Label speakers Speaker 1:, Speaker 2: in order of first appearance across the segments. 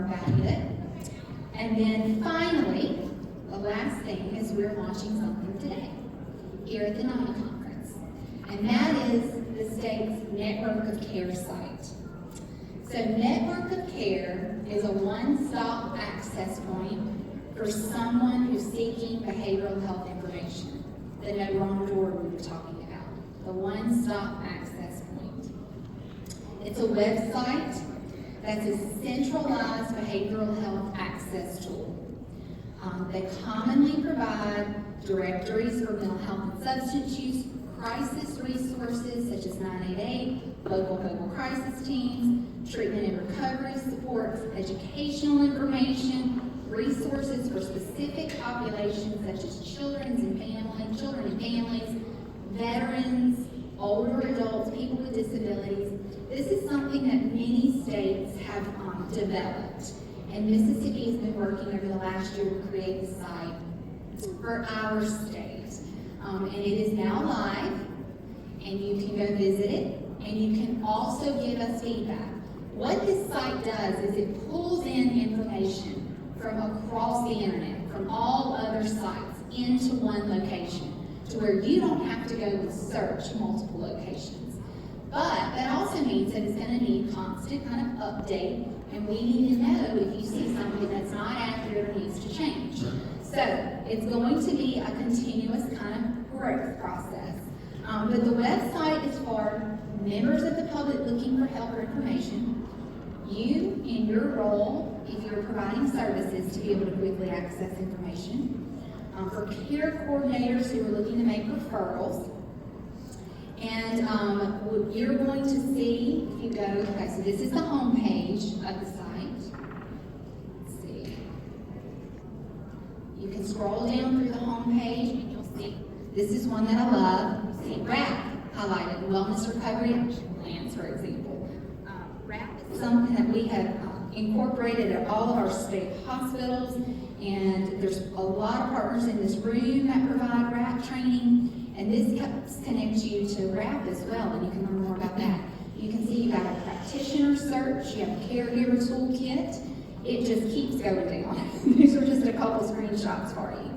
Speaker 1: about it. And then finally, the last thing is we're launching something today here at the NAMI conference. And that is the state's Network of Care site. So Network of Care is a one-stop access point for someone who's seeking behavioral health information. The no wrong door we were talking about. The one-stop access point. It's a website that's a centralized behavioral health access tool. They commonly provide directories for mental health and substance use, crisis resources such as 988, local mobile crisis teams, treatment and recovery supports, educational information, resources for specific populations such as children and families, veterans, older adults, people with disabilities. This is something that many states have developed, and Mississippi has been working over the last year to create the site for our state. And it is now live, and you can go visit it, and you can also give us feedback. What this site does is it pulls in information from across the internet, from all other sites, into one location, to where you don't have to go and search multiple locations. But that also means that it's going to need constant kind of update, and we need to know if you see something that's not accurate or needs to change. So it's going to be a continuous kind of growth process. But the website is for members of the public looking for help or information, you in your role, if you're providing services, to be able to quickly access information, for care coordinators who are looking to make referrals. And what you're going to see, if you go, okay, so this is the home page of the site. Let's see. You can scroll down through the home page and you'll see, this is one that I love. You see RAP highlighted, Wellness Recovery Action Plans, for example. RAP is something that we have incorporated at all of our state hospitals, and there's a lot of partners in this room that provide RAP training. And this helps connect you to RAP as well, and you can learn more about that. You can see you got a practitioner search, you have a caregiver toolkit. It just keeps going down. These are just a couple screenshots for you.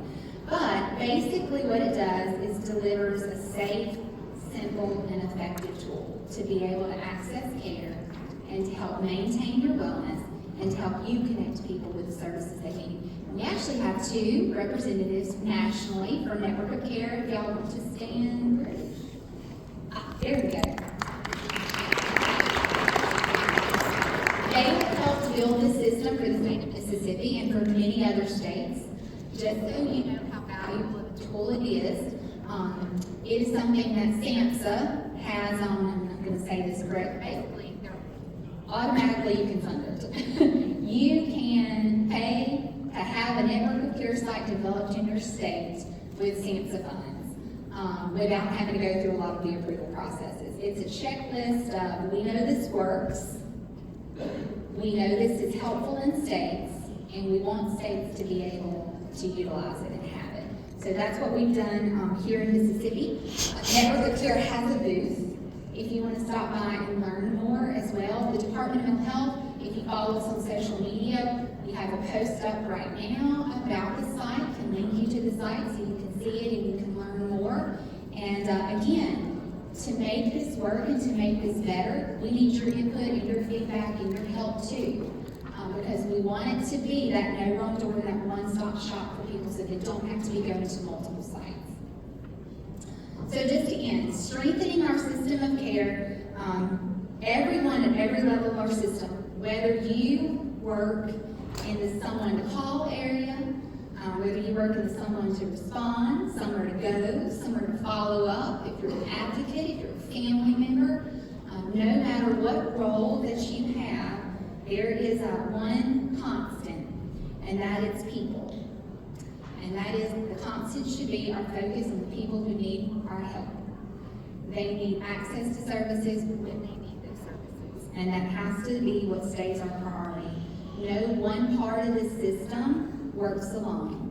Speaker 1: But basically what it does is delivers a safe, simple, and effective tool to be able to access care and to help maintain your wellness and to help you connect people with the services they need. We actually have two representatives nationally from Network of Care. If y'all want to stand. There we go. They have helped build this system for the state of Mississippi and for many other states. Just so you know how valuable of a tool it is. It is something that SAMHSA has on, I'm not going to say this correctly, automatically you can fund it. You can pay to have a Network of Care site developed in your state with SAMHSA funds without having to go through a lot of the approval processes. It's a checklist of, we know this works, we know this is helpful in states, and we want states to be able to utilize it and have it. So that's what we've done here in Mississippi. Network of Care has a booth. If you want to stop by and learn more as well, the Department of Mental Health, if you follow us on social media, we have a post up right now about the site, can link you to the site so you can see it and you can learn more. And again, to make this work and to make this better, we need your input and your feedback and your help too. Because we want it to be that no wrong door, that one-stop shop for people so they don't have to be going to multiple sites. So just to end, strengthening our system of care, everyone at every level of our system, whether you work in the someone to call area, whether you work in the someone to respond, somewhere to go, somewhere to follow up, if you're an advocate, if you're a family member, no matter what role that you have, there is one constant, and that is people. And that is, the constant should be our focus on the people who need our help. They need access to services when they need those services. And that has to be what stays our priority. No one part of the system works alone.